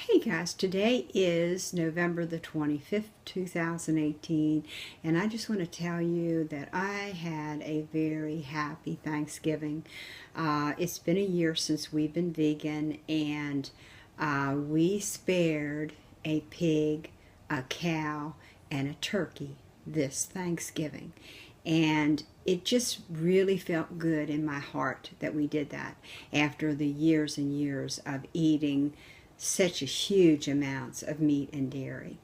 Hey guys, today is November the 25th, 2018, and I just want to tell you that I had a very happy Thanksgiving. It's been a year since we've been vegan, and we spared a pig, a cow, and a turkey this Thanksgiving. And it just really felt good in my heart that we did that after the years and years of eating such a huge amounts of meat and dairy.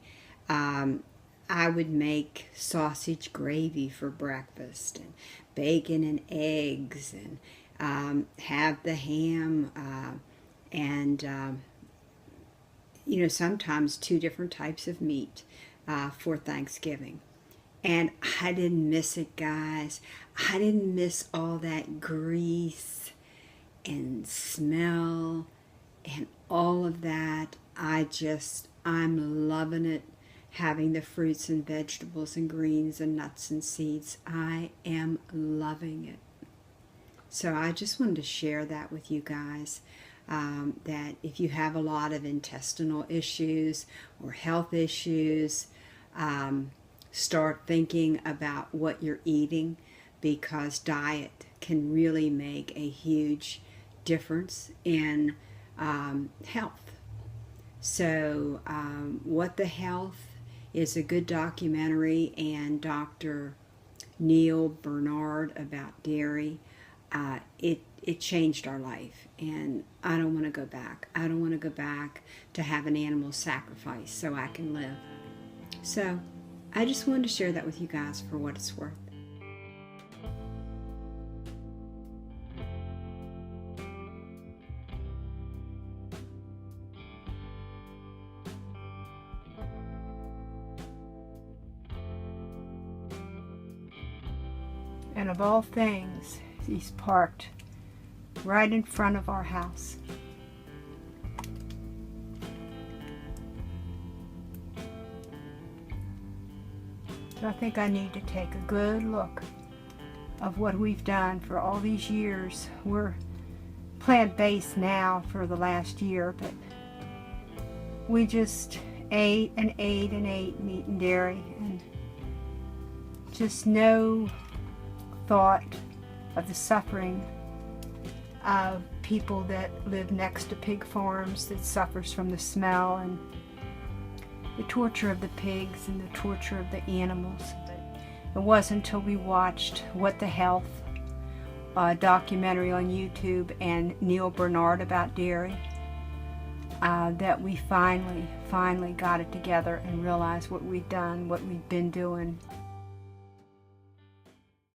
I would make sausage gravy for breakfast and bacon and eggs and have the ham and sometimes two different types of meat for Thanksgiving. And I didn't miss it, guys. I didn't miss all that grease and smell and all of that. I'm loving it, having the fruits and vegetables and greens and nuts and seeds. I am loving it. So I just wanted to share that with you guys, that if you have a lot of intestinal issues or health issues, start thinking about what you're eating, because diet can really make a huge difference in health. So What the Health is a good documentary, and Dr. Neil Bernard about dairy, it changed our life, and I don't want to go back. I don't want to go back to have an animal sacrifice so I can live. So I just wanted to share that with you guys for what it's worth. And of all things, he's parked right in front of our house. So I think I need to take a good look of what we've done for all these years. We're plant-based now for the last year, but we just ate and ate and ate meat and dairy, and just no thought of the suffering of people that live next to pig farms, that suffers from the smell and the torture of the pigs and the torture of the animals. It wasn't until we watched What the Health documentary on YouTube and Neil Bernard about dairy that we finally got it together and realized what we've done, what we've been doing.